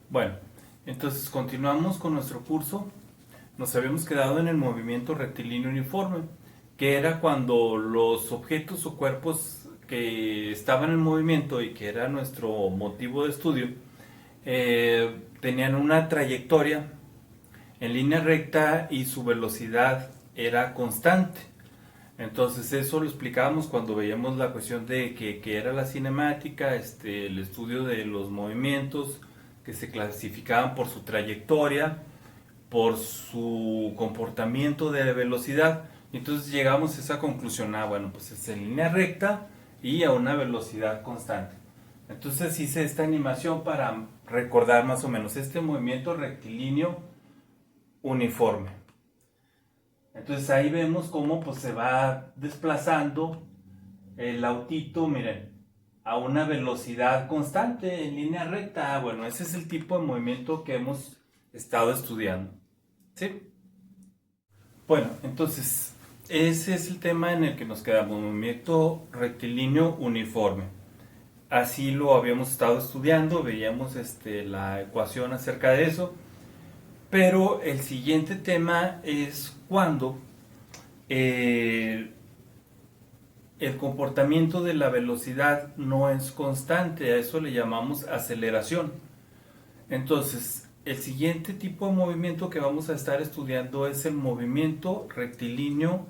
Bueno, entonces continuamos con nuestro curso. Nos habíamos quedado en el movimiento rectilíneo uniforme, que era cuando los objetos o cuerpos que estaban en movimiento y que era nuestro motivo de estudio, tenían una trayectoria en línea recta y su velocidad era constante. Entonces eso lo explicábamos cuando veíamos la cuestión de que era la cinemática, el estudio de los movimientos que se clasificaban por su trayectoria, por su comportamiento de velocidad. Entonces llegamos a esa conclusión, bueno, pues es en línea recta y a una velocidad constante. Entonces hice esta animación para recordar más o menos este movimiento rectilíneo uniforme. Entonces ahí vemos cómo pues, se va desplazando el autito, miren, a una velocidad constante en línea recta. Bueno, ese es el tipo de movimiento que hemos estado estudiando. ¿Sí? Bueno, entonces, ese es el tema en el que nos quedamos, movimiento rectilíneo uniforme. Así lo habíamos estado estudiando, veíamos la ecuación acerca de eso, pero el siguiente tema es cuando eh, el comportamiento de la velocidad no es constante, a eso le llamamos aceleración. Entonces, el siguiente tipo de movimiento que vamos a estar estudiando es el movimiento rectilíneo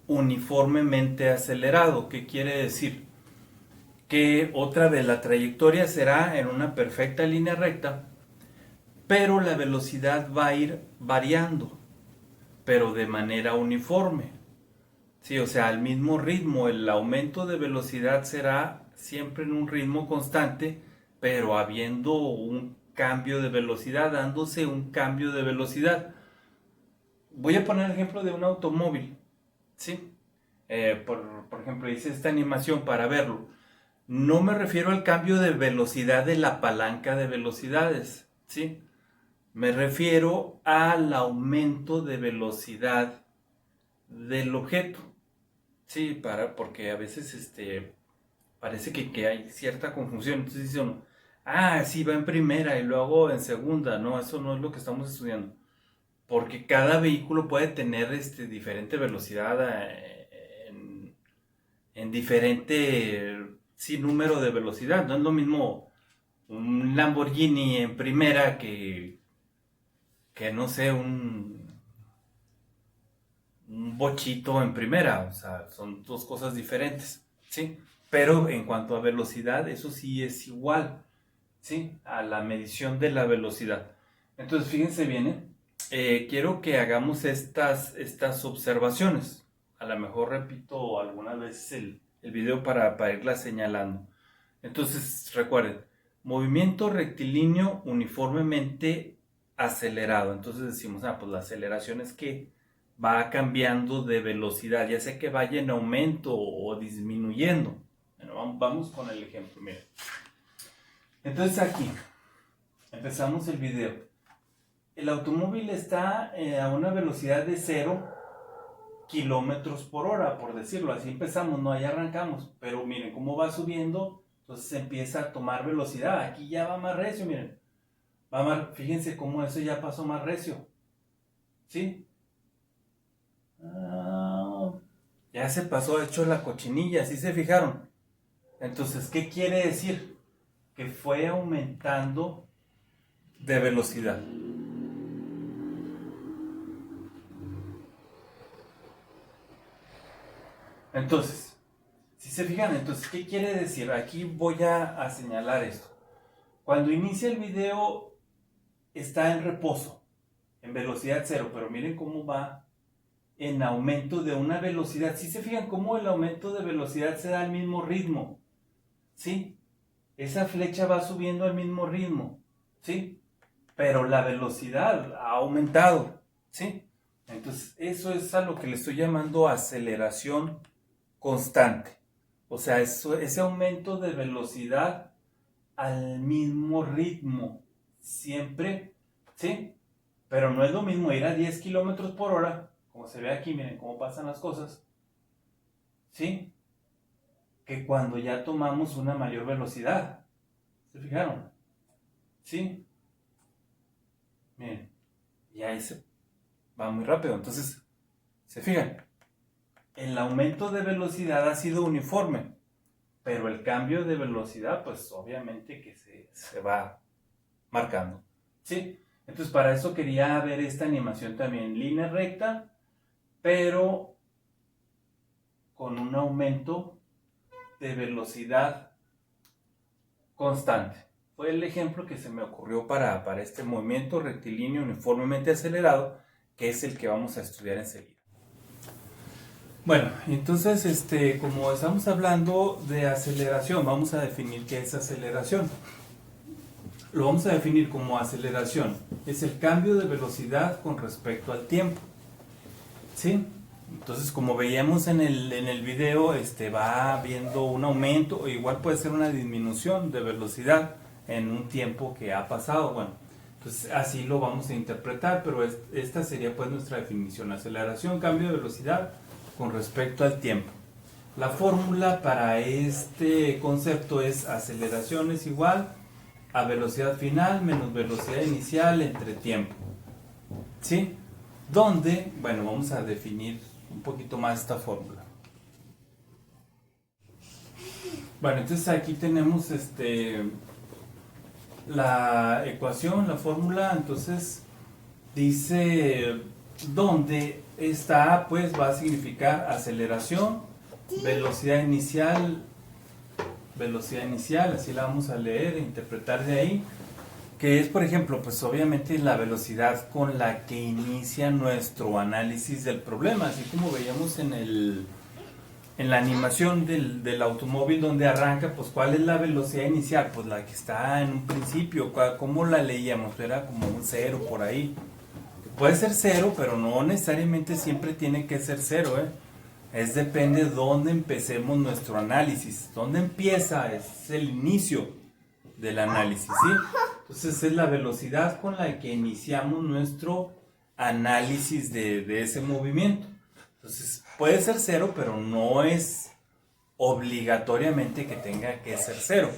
uniformemente acelerado. ¿Qué quiere decir? Que otra vez la trayectoria será en una perfecta línea recta, pero la velocidad va a ir variando, pero de manera uniforme. Sí, o sea, al mismo ritmo, el aumento de velocidad será siempre en un ritmo constante, pero habiendo un cambio de velocidad, dándose un cambio de velocidad. Voy a poner el ejemplo de un automóvil, ¿sí? Por ejemplo, hice esta animación para verlo. No me refiero al cambio de velocidad de la palanca de velocidades, ¿sí? Me refiero al aumento de velocidad del objeto. Sí, porque a veces parece que hay cierta confusión. Entonces dice uno, sí, va en primera y luego en segunda. No, eso no es lo que estamos estudiando. Porque cada vehículo puede tener diferente velocidad en diferente sí, número de velocidad. No es lo mismo un Lamborghini en primera que no sé, un bochito en primera, o sea, son dos cosas diferentes, ¿sí? Pero en cuanto a velocidad, eso sí es igual, ¿sí? A la medición de la velocidad. Entonces, fíjense bien, ¿eh? Quiero que hagamos estas observaciones. A lo mejor repito algunas veces el video para irla señalando. Entonces, recuerden, movimiento rectilíneo uniformemente acelerado. Entonces decimos, pues la aceleración es que va cambiando de velocidad, ya sea que vaya en aumento o disminuyendo. Bueno, vamos con el ejemplo, miren. Entonces aquí, empezamos el video. El automóvil está a una velocidad de 0 kilómetros por hora, por decirlo. Así empezamos, no, ahí arrancamos. Pero miren cómo va subiendo, entonces empieza a tomar velocidad. Aquí ya va más recio, miren. Fíjense cómo eso ya pasó más recio. ¿Sí? Ah, ya se pasó hecho la cochinilla, ¿sí se fijaron? Entonces, ¿qué quiere decir? Que fue aumentando de velocidad. Entonces, si se fijan, entonces, ¿qué quiere decir? Aquí voy a señalar esto. Cuando inicia el video está en reposo, en velocidad cero, pero miren cómo va en aumento de una velocidad. Si se fijan cómo el aumento de velocidad se da al mismo ritmo, ¿sí? Esa flecha va subiendo al mismo ritmo, ¿sí? Pero la velocidad ha aumentado, ¿sí? Entonces, eso es a lo que le estoy llamando aceleración constante. O sea, ese aumento de velocidad al mismo ritmo, siempre, ¿sí? Pero no es lo mismo ir a 10 kilómetros por hora, como se ve aquí, miren cómo pasan las cosas, ¿sí? Que cuando ya tomamos una mayor velocidad. ¿Se fijaron? ¿Sí? Miren, ya ese va muy rápido. Entonces, se fijan, el aumento de velocidad ha sido uniforme, pero el cambio de velocidad, pues obviamente que se va marcando. ¿Sí? Entonces, para eso quería ver esta animación también, línea recta, pero con un aumento de velocidad constante. Fue el ejemplo que se me ocurrió para este movimiento rectilíneo uniformemente acelerado, que es el que vamos a estudiar enseguida. Bueno, entonces, como estamos hablando de aceleración, vamos a definir qué es aceleración. Lo vamos a definir como aceleración. Es el cambio de velocidad con respecto al tiempo. ¿Sí? Entonces, como veíamos en el video, va viendo un aumento, o igual puede ser una disminución de velocidad en un tiempo que ha pasado. Bueno, entonces así lo vamos a interpretar, pero esta sería pues nuestra definición. Aceleración, cambio de velocidad con respecto al tiempo. La fórmula para este concepto es aceleración es igual a velocidad final menos velocidad inicial entre tiempo. ¿Sí? Donde, bueno, vamos a definir un poquito más esta fórmula. Bueno, entonces aquí tenemos la ecuación, la fórmula. Entonces dice donde esta A pues va a significar aceleración, velocidad inicial, así la vamos a leer e interpretar de ahí, que es, por ejemplo, pues obviamente la velocidad con la que inicia nuestro análisis del problema, así como veíamos en la animación del automóvil donde arranca, pues ¿cuál es la velocidad inicial? Pues la que está en un principio. ¿Cómo la leíamos? Era como un cero por ahí. Puede ser cero, pero no necesariamente siempre tiene que ser cero, ¿eh? Es depende de dónde empecemos nuestro análisis. ¿Dónde empieza? Es el inicio del análisis, ¿sí? Entonces es la velocidad con la que iniciamos nuestro análisis de ese movimiento. Entonces puede ser cero, pero no es obligatoriamente que tenga que ser cero.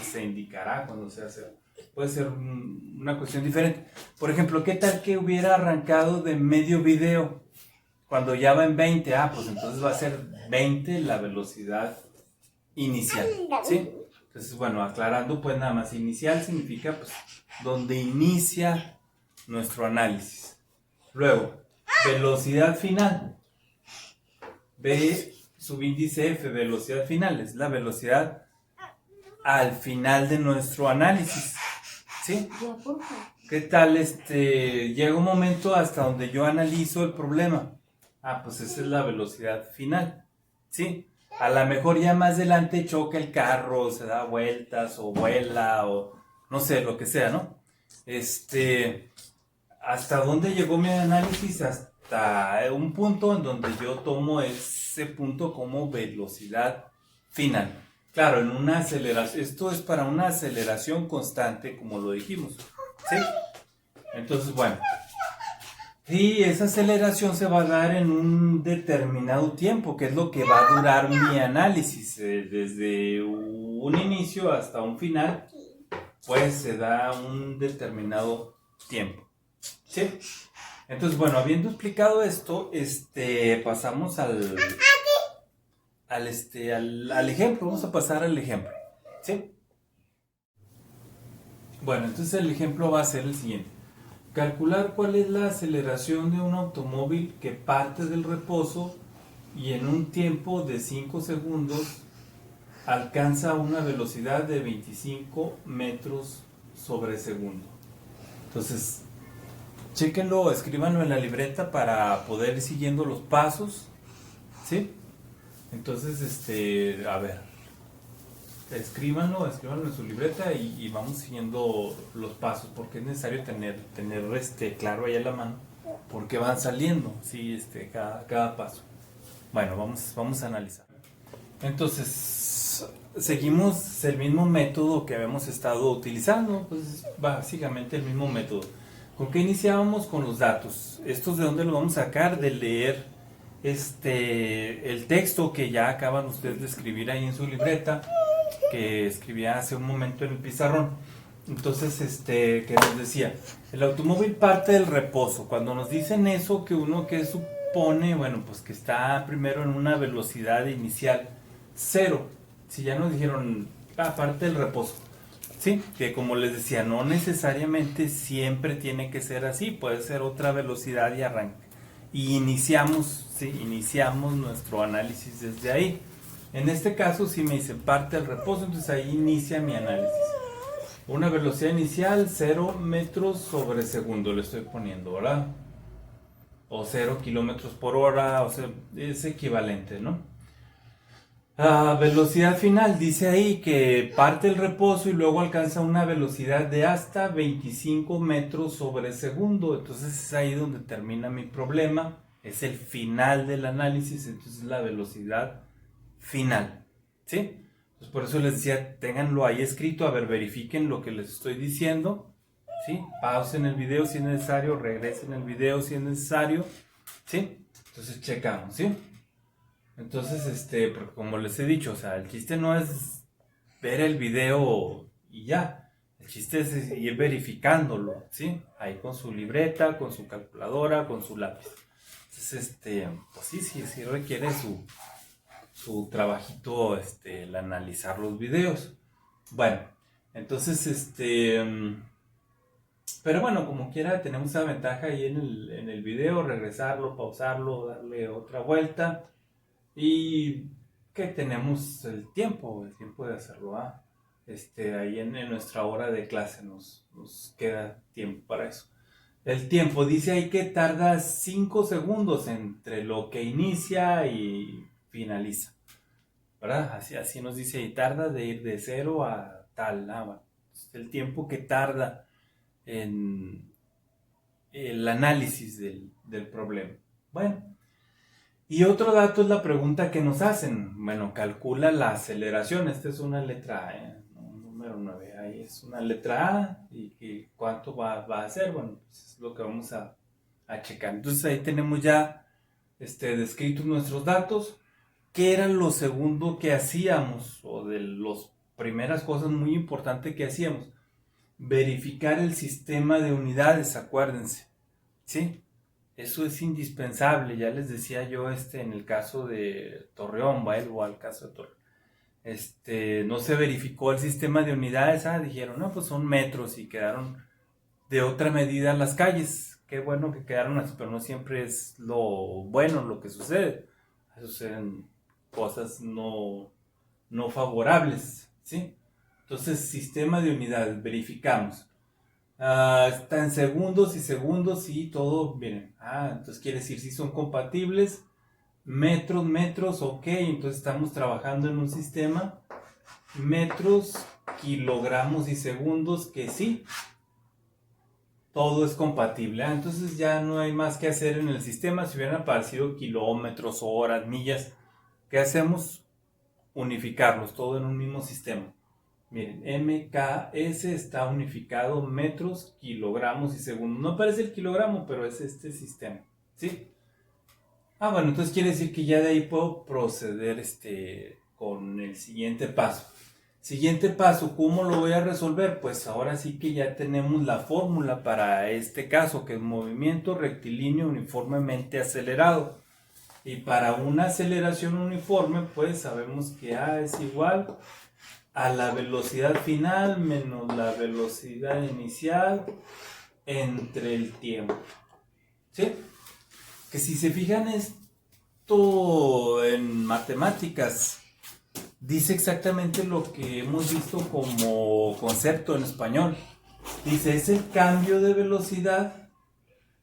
Se indicará cuando sea cero. Puede ser una cuestión diferente. Por ejemplo, ¿qué tal que hubiera arrancado de medio video cuando ya va en 20? Pues entonces va a ser 20 la velocidad inicial, ¿sí? Entonces, bueno, aclarando, pues nada más, inicial significa pues donde inicia nuestro análisis. Luego, velocidad final. V subíndice F, velocidad final, es la velocidad al final de nuestro análisis. ¿Sí? ¿Qué tal? Llega un momento hasta donde yo analizo el problema. Pues esa es la velocidad final. ¿Sí? A lo mejor ya más adelante choca el carro, se da vueltas, o vuela, o no sé, lo que sea, ¿no? ¿Hasta dónde llegó mi análisis? Hasta un punto en donde yo tomo ese punto como velocidad final. Claro, en una aceleración, esto es para una aceleración constante, como lo dijimos, ¿sí? Entonces, bueno, y esa aceleración se va a dar en un determinado tiempo, que es lo que va a durar mi análisis, desde un inicio hasta un final, pues se da un determinado tiempo, ¿sí? Entonces, bueno, habiendo explicado esto, pasamos al ejemplo. Vamos a pasar al ejemplo, ¿sí? Bueno, entonces el ejemplo va a ser el siguiente. Calcular cuál es la aceleración de un automóvil que parte del reposo y en un tiempo de 5 segundos alcanza una velocidad de 25 metros sobre segundo. Entonces, chéquenlo, escríbanlo en la libreta para poder ir siguiendo los pasos, ¿sí? Entonces, a ver, escríbanlo en su libreta y vamos siguiendo los pasos, porque es necesario tener claro ahí a la mano, porque van saliendo, ¿sí? Cada paso. Bueno, vamos a analizar. Entonces, seguimos el mismo método que habíamos estado utilizando, pues básicamente el mismo método. ¿Con qué iniciábamos? Con los datos. ¿Estos de dónde los vamos a sacar? De leer el texto que ya acaban ustedes de escribir ahí en su libreta, que escribía hace un momento en el pizarrón. Entonces, que nos decía, el automóvil parte del reposo. Cuando nos dicen eso, que uno que supone, bueno, pues que está primero en una velocidad inicial cero. Si ya nos dijeron, parte del reposo. Sí, que como les decía, no necesariamente siempre tiene que ser así, puede ser otra velocidad y arranque. Y iniciamos nuestro análisis desde ahí. En este caso, si me dicen parte del reposo, entonces ahí inicia mi análisis. Una velocidad inicial, 0 metros sobre segundo le estoy poniendo, ¿verdad? O 0 kilómetros por hora, o sea, es equivalente, ¿no? Velocidad final, dice ahí que parte el reposo y luego alcanza una velocidad de hasta 25 metros sobre segundo. Entonces es ahí donde termina mi problema. Es el final del análisis, entonces la velocidad final. ¿Sí? Pues por eso les decía, ténganlo ahí escrito, a ver, verifiquen lo que les estoy diciendo, ¿sí? Pausen el video si es necesario, regresen el video si es necesario, ¿sí? Entonces checamos, ¿sí? Entonces, porque como les he dicho, o sea, el chiste no es ver el video y ya, el chiste es ir verificándolo, ¿sí? Ahí con su libreta, con su calculadora, con su lápiz. Entonces, pues sí requiere su trabajito, el analizar los videos. Bueno, entonces, pero bueno, como quiera, tenemos esa ventaja ahí en el video, regresarlo, pausarlo, darle otra vuelta y que tenemos el tiempo de hacerlo. Ahí en nuestra hora de clase nos queda tiempo para eso. El tiempo, dice ahí que tarda 5 segundos entre lo que inicia y finaliza, ¿verdad? Así nos dice, y tarda de ir de 0 a tal, bueno, el tiempo que tarda en el análisis del problema. Bueno, y otro dato es la pregunta que nos hacen. Bueno, calcula la aceleración. Esta es una letra A, número 9. Ahí es una letra A. ¿Y cuánto va a ser? Bueno, pues es lo que vamos a checar. Entonces ahí tenemos ya descritos nuestros datos. ¿Qué era lo segundo que hacíamos? O de las primeras cosas muy importantes que hacíamos. Verificar el sistema de unidades, acuérdense. ¿Sí? Eso es indispensable. Ya les decía yo en el caso de Torreón, o al caso de Torreón. No se verificó el sistema de unidades. Dijeron, no, pues son metros y quedaron de otra medida las calles. Qué bueno que quedaron así, pero no siempre es lo bueno lo que sucede. Suceden cosas no favorables, ¿sí? Entonces, sistema de unidades, verificamos. Está en segundos y todo, miren. Entonces quiere decir si son compatibles. Metros, ok. Entonces estamos trabajando en un sistema. Metros, kilogramos y segundos, que sí. Todo es compatible. Entonces ya no hay más que hacer en el sistema. Si hubieran aparecido kilómetros, horas, millas, ¿qué hacemos? Unificarlos, todo en un mismo sistema. Miren, MKS está unificado, metros, kilogramos y segundos. No aparece el kilogramo, pero es este sistema, ¿sí? Bueno, entonces quiere decir que ya de ahí puedo proceder con el siguiente paso. Siguiente paso, ¿cómo lo voy a resolver? Pues ahora sí que ya tenemos la fórmula para este caso, que es movimiento rectilíneo uniformemente acelerado. Y para una aceleración uniforme, pues sabemos que A es igual a la velocidad final menos la velocidad inicial entre el tiempo. ¿Sí? Que si se fijan, esto en matemáticas dice exactamente lo que hemos visto como concepto en español. Dice, es el cambio de velocidad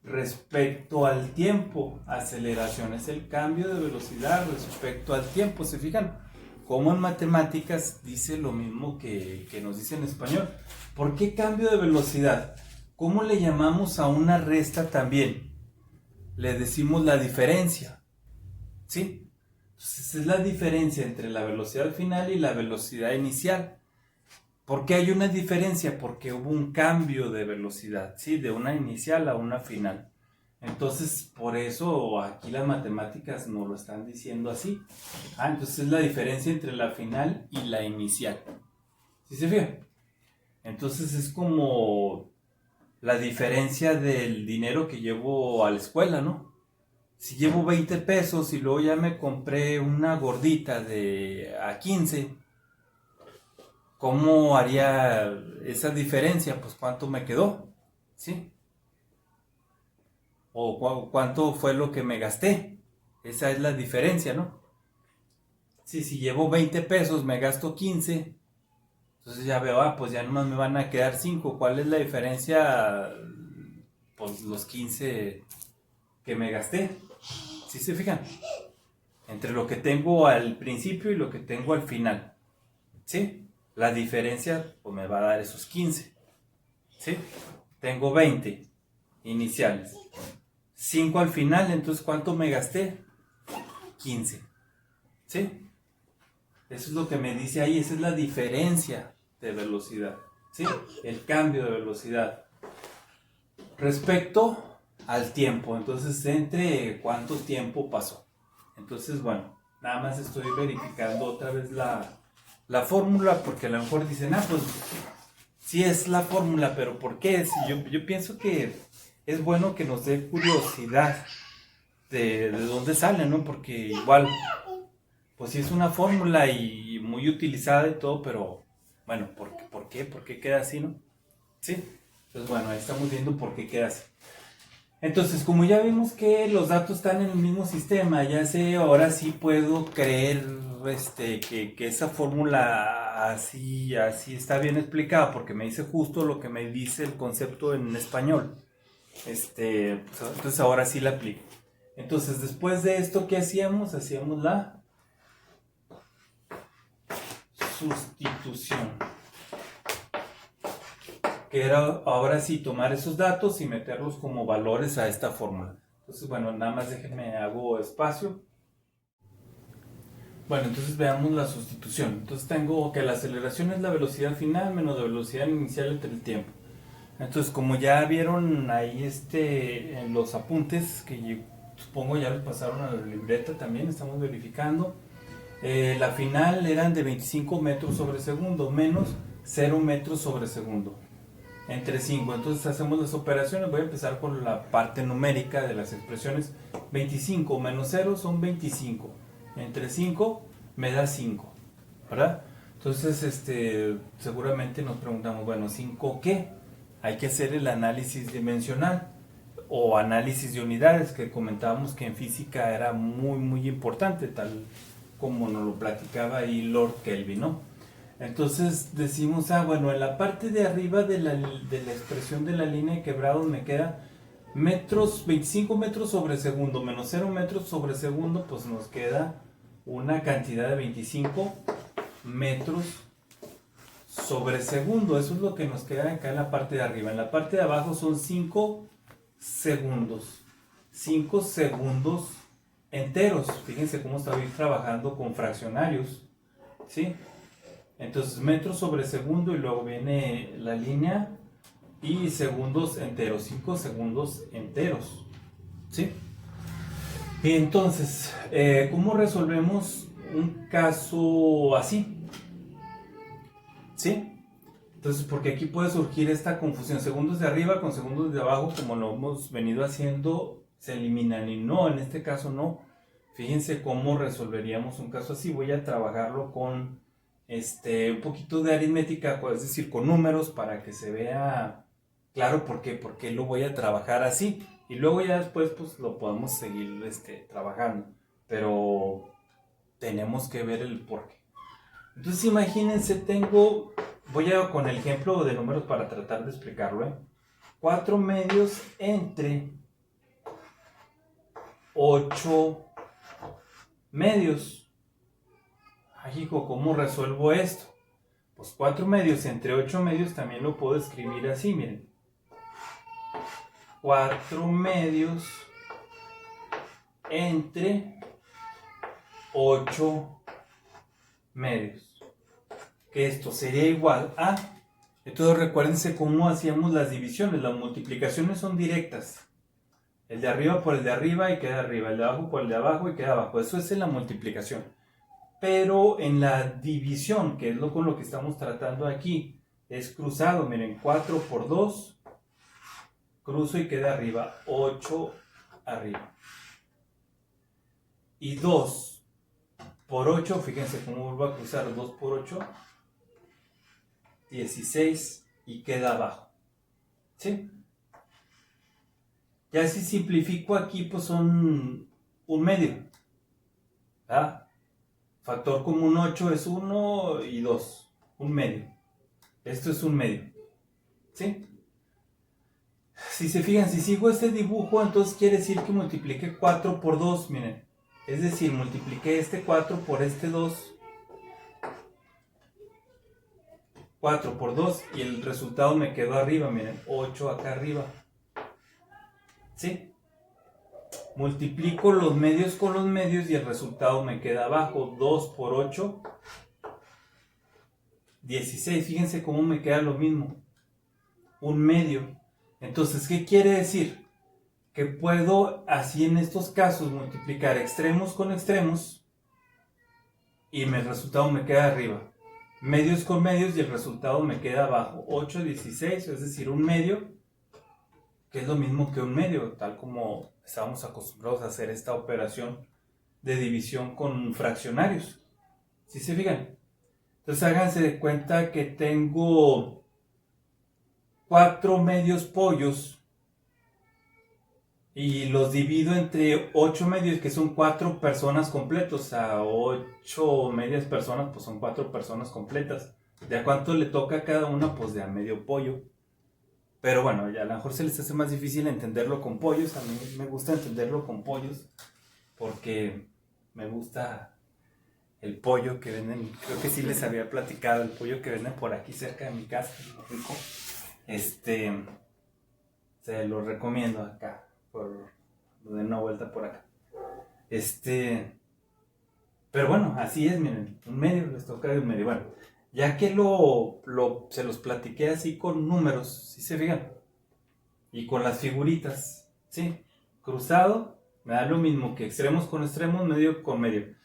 respecto al tiempo. Aceleración es el cambio de velocidad respecto al tiempo. ¿Se fijan? Como en matemáticas dice lo mismo que nos dice en español. ¿Por qué cambio de velocidad? ¿Cómo le llamamos a una resta también? Le decimos la diferencia. ¿Sí? Entonces es la diferencia entre la velocidad final y la velocidad inicial. ¿Por qué hay una diferencia? Porque hubo un cambio de velocidad, ¿sí? De una inicial a una final. Entonces, por eso aquí las matemáticas nos lo están diciendo así. Entonces es la diferencia entre la final y la inicial. ¿Sí se fijan? Entonces es como la diferencia del dinero que llevo a la escuela, ¿no? Si llevo 20 pesos y luego ya me compré una gordita de a 15, ¿cómo haría esa diferencia? Pues cuánto me quedó, ¿sí? O cuánto fue lo que me gasté. Esa es la diferencia, ¿no? Sí, si llevo 20 pesos, me gasto 15, entonces ya veo, pues ya nomás me van a quedar 5. ¿Cuál es la diferencia? Pues los 15 que me gasté. ¿Sí se fijan? Entre lo que tengo al principio y lo que tengo al final. ¿Sí? La diferencia pues me va a dar esos 15. ¿Sí? Tengo 20 iniciales. 5 al final, entonces ¿cuánto me gasté? 15. ¿Sí? Eso es lo que me dice ahí, esa es la diferencia de velocidad. ¿Sí? El cambio de velocidad. Respecto al tiempo, entonces entre cuánto tiempo pasó. Entonces, bueno, nada más estoy verificando otra vez la fórmula, porque a lo mejor dicen, pues sí es la fórmula, pero ¿por qué? Yo pienso que es bueno que nos dé curiosidad de dónde sale, ¿no? Porque igual, pues sí es una fórmula y muy utilizada y todo, pero bueno, ¿por qué? ¿Por qué queda así, no? Sí, entonces bueno, ahí estamos viendo por qué queda así. Entonces, como ya vimos que los datos están en el mismo sistema, ya sé, ahora sí puedo creer que esa fórmula así está bien explicada, porque me dice justo lo que me dice el concepto en español. Pues, entonces ahora sí la aplico. Entonces, después de esto, ¿qué hacíamos? Hacíamos la sustitución, que era ahora sí tomar esos datos y meterlos como valores a esta fórmula. Entonces, bueno, nada más déjenme, hago espacio. Bueno, entonces veamos la sustitución. Entonces tengo que la aceleración es la velocidad final menos la velocidad inicial entre el tiempo. Entonces, como ya vieron ahí en los apuntes, que supongo ya los pasaron a la libreta también, estamos verificando. La final eran de 25 metros sobre segundo menos 0 metros sobre segundo. Entre 5. Entonces hacemos las operaciones. Voy a empezar con la parte numérica de las expresiones. 25 menos 0 son 25. Entre 5 me da 5. ¿Verdad? Entonces, seguramente nos preguntamos, bueno, ¿5 qué? Hay que hacer el análisis dimensional o análisis de unidades, que comentábamos que en física era muy, muy importante, tal como nos lo platicaba ahí Lord Kelvin, ¿no? Entonces decimos, bueno, en la parte de arriba de la expresión de la línea de quebrados me queda 25 metros sobre segundo menos 0 metros sobre segundo, pues nos queda una cantidad de 25 metros sobre segundo. Eso es lo que nos queda acá en la parte de arriba. En la parte de abajo son 5 segundos. 5 segundos enteros. Fíjense cómo estoy trabajando con fraccionarios, ¿sí? Entonces metros sobre segundo y luego viene la línea y segundos enteros, 5 segundos enteros, ¿sí? Y entonces, ¿cómo resolvemos un caso así? ¿Sí? Entonces, porque aquí puede surgir esta confusión, segundos de arriba con segundos de abajo, como lo hemos venido haciendo, se eliminan y no, en este caso no. Fíjense cómo resolveríamos un caso así. Voy a trabajarlo con un poquito de aritmética, es decir, con números, para que se vea claro por qué lo voy a trabajar así. Y luego ya después pues lo podemos seguir trabajando. Pero tenemos que ver el porqué. Entonces imagínense, voy a con el ejemplo de números para tratar de explicarlo. 4 medios entre 8 medios. Ay, hijo, ¿cómo resuelvo esto? Pues 4 medios entre 8 medios también lo puedo escribir así, miren. 4 medios entre 8 medios. Que esto sería igual a... Entonces recuérdense cómo hacíamos las divisiones. Las multiplicaciones son directas. El de arriba por el de arriba y queda arriba. El de abajo por el de abajo y queda abajo. Eso es en la multiplicación. Pero en la división, que es con lo que estamos tratando aquí, es cruzado. Miren, 4 por 2, cruzo y queda arriba, 8 arriba. Y 2 por 8, fíjense cómo vuelvo a cruzar, 2 por 8, 16 y queda abajo. ¿Sí? Ya si simplifico aquí, pues son un medio. ¿Ah? Factor común 8 es 1 y 2. Un medio. Esto es un medio. ¿Sí? Si se fijan, si sigo este dibujo, entonces quiere decir que multipliqué 4 por 2. Miren. Es decir, multipliqué este 4 por este 2. 4 por 2 y el resultado me quedó arriba. Miren, 8 acá arriba. ¿Sí? Multiplico los medios con los medios y el resultado me queda abajo. 2 por 8, 16. Fíjense cómo me queda lo mismo. Un medio. Entonces, ¿qué quiere decir? Que puedo, así en estos casos, multiplicar extremos con extremos y el resultado me queda arriba. Medios con medios y el resultado me queda abajo. 8, 16, es decir, un medio, que es lo mismo que un medio, tal como estábamos acostumbrados a hacer esta operación de división con fraccionarios. ¿Sí se fijan? Entonces háganse de cuenta que tengo 4 medios pollos y los divido entre 8 medios, que son 4 personas completos. O sea, 8 medias personas, pues son 4 personas completas. ¿De a cuánto le toca a cada una? Pues de a medio pollo. Pero bueno, ya a lo mejor se les hace más difícil entenderlo con pollos. A mí me gusta entenderlo con pollos porque me gusta el pollo que venden. Creo que sí les había platicado, el pollo que venden por aquí cerca de mi casa, rico. Se lo recomiendo acá, por de una vuelta por acá. Pero bueno, así es, miren, un medio, les toca de un medio. Bueno, ya que se los platiqué así con números, ¿sí se fijan? Y con las figuritas, ¿sí? Cruzado, me da lo mismo que extremos con extremos, medio con medio.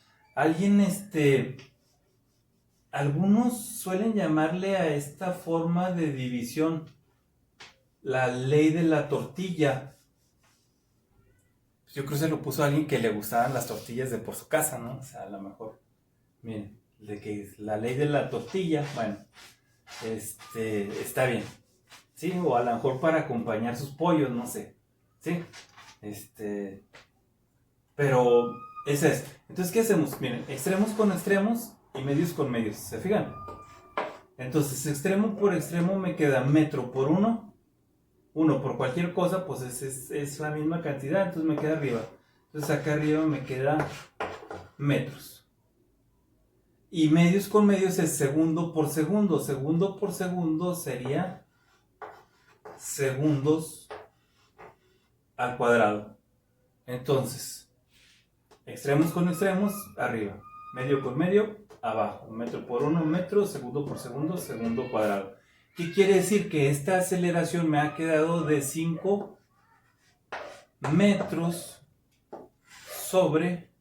Algunos suelen llamarle a esta forma de división la ley de la tortilla. Yo creo que se lo puso a alguien que le gustaban las tortillas de por su casa, ¿no? O sea, a lo mejor, miren, de que la ley de la tortilla, bueno, está bien, ¿sí? O a lo mejor para acompañar sus pollos, no sé, ¿sí? Pero es esto. Entonces, ¿qué hacemos? Miren, extremos con extremos y medios con medios, ¿se fijan? Entonces, extremo por extremo me queda metro por 1 por cualquier cosa, pues es la misma cantidad, entonces me queda arriba. Entonces acá arriba me queda metros. Y medios con medios es segundo por segundo. Segundo por segundo sería segundos al cuadrado. Entonces, extremos con extremos, arriba. Medio por medio, abajo. Metro por 1, metro. Segundo por segundo, segundo cuadrado. ¿Qué quiere decir? Que esta aceleración me ha quedado de 5 metros sobre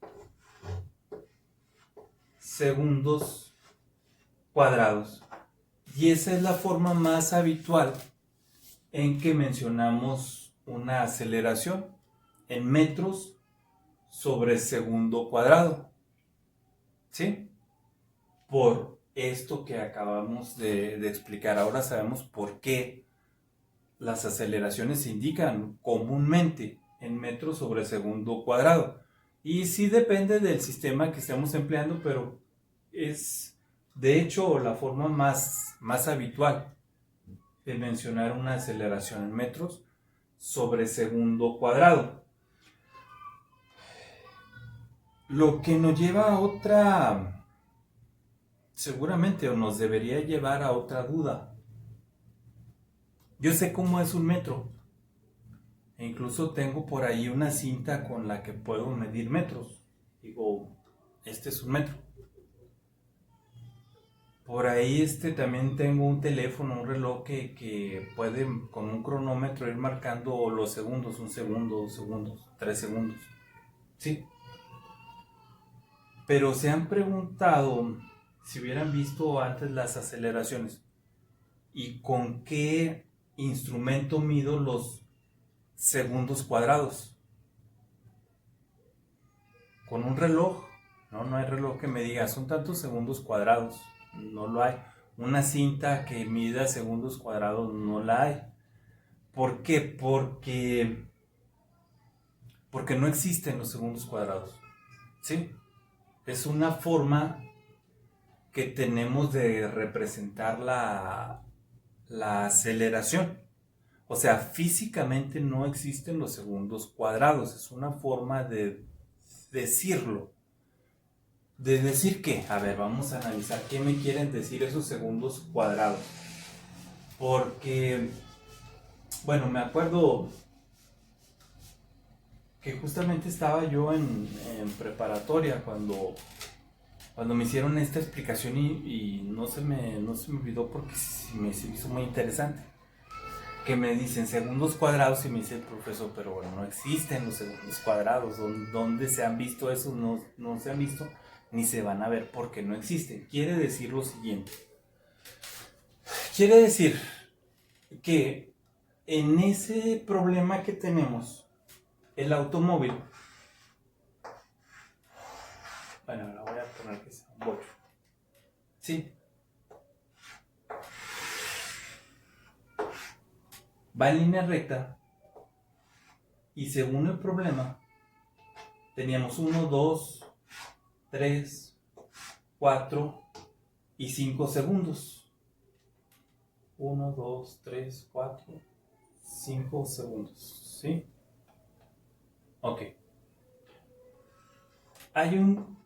segundos cuadrados. Y esa es la forma más habitual en que mencionamos una aceleración en metros sobre segundo cuadrado. ¿Sí? Por esto que acabamos de explicar. Ahora sabemos por qué las aceleraciones se indican comúnmente en metros sobre segundo cuadrado. Y sí depende del sistema que estemos empleando, pero es de hecho la forma más habitual de mencionar una aceleración en metros sobre segundo cuadrado. Lo que nos lleva a otra, seguramente, o nos debería llevar a otra duda. Yo sé cómo es un metro. E incluso tengo por ahí una cinta con la que puedo medir metros. Digo, este es un metro. Por ahí también tengo un teléfono, un reloj que puede con un cronómetro ir marcando los segundos, 1 segundo, 2 segundos, 3 segundos. Sí. Pero se han preguntado si hubieran visto antes las aceleraciones. ¿Y con qué instrumento mido los segundos cuadrados? ¿Con un reloj? No, no hay reloj que me diga, son tantos segundos cuadrados. No lo hay. Una cinta que mida segundos cuadrados, no la hay. ¿Por qué? Porque no existen los segundos cuadrados. ¿Sí? Es una forma que tenemos de representar la aceleración. O sea, físicamente no existen los segundos cuadrados. Es una forma de decirlo. ¿De decir qué? A ver, vamos a analizar qué me quieren decir esos segundos cuadrados. Porque, bueno, me acuerdo que justamente estaba yo en preparatoria cuando me hicieron esta explicación y no se me olvidó porque se me hizo muy interesante. Que me dicen segundos cuadrados y me dice el profesor, pero bueno, no existen los segundos cuadrados. ¿Dónde se han visto esos? No se han visto ni se van a ver porque no existen. Quiere decir lo siguiente. Quiere decir que en ese problema que tenemos, el automóvil, bueno, ahora voy a poner que sea un bocho. Sí. Va en línea recta y según el problema teníamos 1, 2, 3, 4 y 5 segundos. 1, 2, 3, 4, 5 segundos. ¿Sí? Ok. Hay un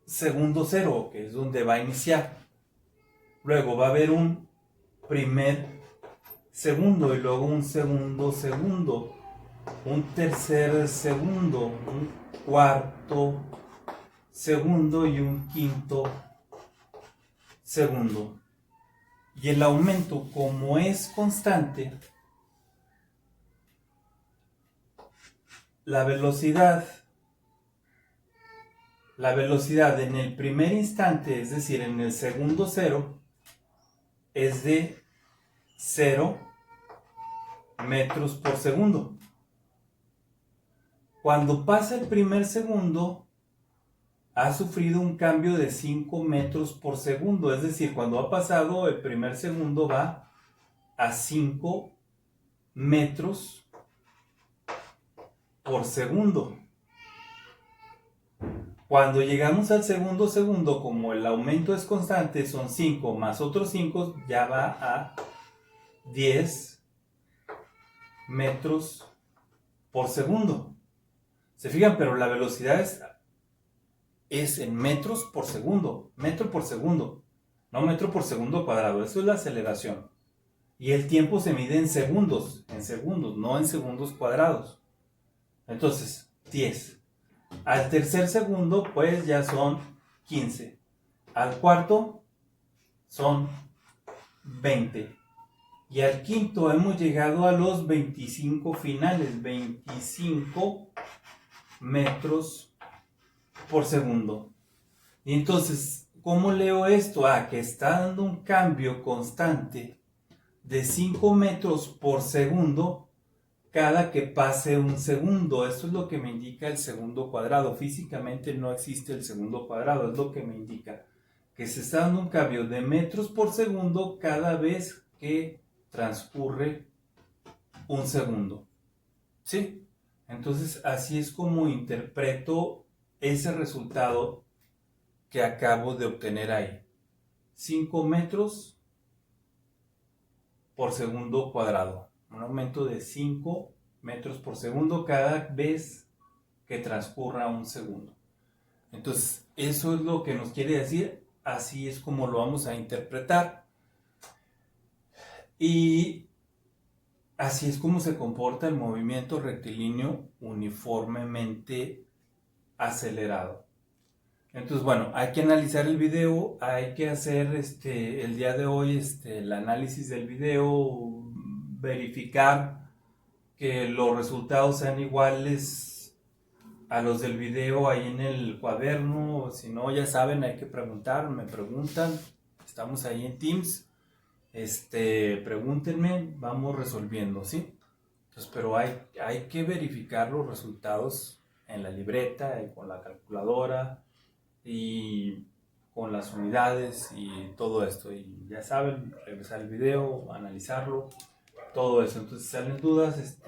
segundo cero, que es donde va a iniciar. Luego va a haber un primer segundo y luego un segundo segundo, un tercer segundo, un cuarto segundo y un quinto segundo. Y el aumento, como es constante, la velocidad en el primer instante, es decir, en el segundo cero, es de 0 metros por segundo. Cuando pasa el primer segundo, ha sufrido un cambio de 5 metros por segundo. Es decir, cuando ha pasado el primer segundo va a 5 metros por segundo. Cuando llegamos al segundo segundo, como el aumento es constante, son 5 más otros 5, ya va a 10 metros por segundo. ¿Se fijan? Pero la velocidad es en metros por segundo. Metro por segundo. No metro por segundo cuadrado. Eso es la aceleración. Y el tiempo se mide en segundos, no en segundos cuadrados. Entonces, 10. Al tercer segundo, pues ya son 15. Al cuarto, son 20. Y al quinto hemos llegado a los 25 finales, 25 metros por segundo. Y entonces, ¿cómo leo esto? Que está dando un cambio constante de 5 metros por segundo cada que pase un segundo. Esto es lo que me indica el segundo cuadrado. Físicamente no existe el segundo cuadrado, es lo que me indica que se está dando un cambio de metros por segundo cada vez que transcurre un segundo. ¿Sí? Entonces así es como interpreto ese resultado que acabo de obtener ahí. 5 metros por segundo cuadrado. Un aumento de 5 metros por segundo cada vez que transcurra un segundo. Entonces, eso es lo que nos quiere decir. Así es como lo vamos a interpretar. Y así es como se comporta el movimiento rectilíneo uniformemente acelerado. Entonces, bueno, hay que analizar el video, hay que hacer el día de hoy el análisis del video, verificar que los resultados sean iguales a los del video ahí en el cuaderno. Si no, ya saben, hay que preguntar, me preguntan, estamos ahí en Teams pregúntenme, vamos resolviendo, ¿sí? Entonces, pero hay que verificar los resultados en la libreta y con la calculadora y con las unidades y todo esto. Y ya saben, regresar el video, analizarlo, todo eso. Entonces, si salen dudas,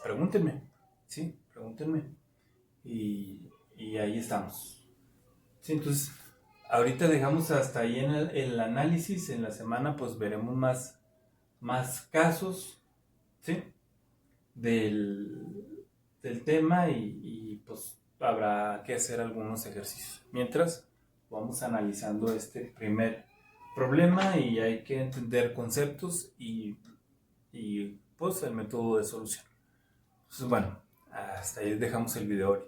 pregúntenme, ¿sí? Pregúntenme. Y ahí estamos. Sí, entonces, ahorita dejamos hasta ahí en el análisis. En la semana, pues veremos más casos, ¿sí? Del tema pues habrá que hacer algunos ejercicios. Mientras, vamos analizando este primer problema y hay que entender conceptos y pues el método de solución. Entonces, bueno, hasta ahí dejamos el video ahorita.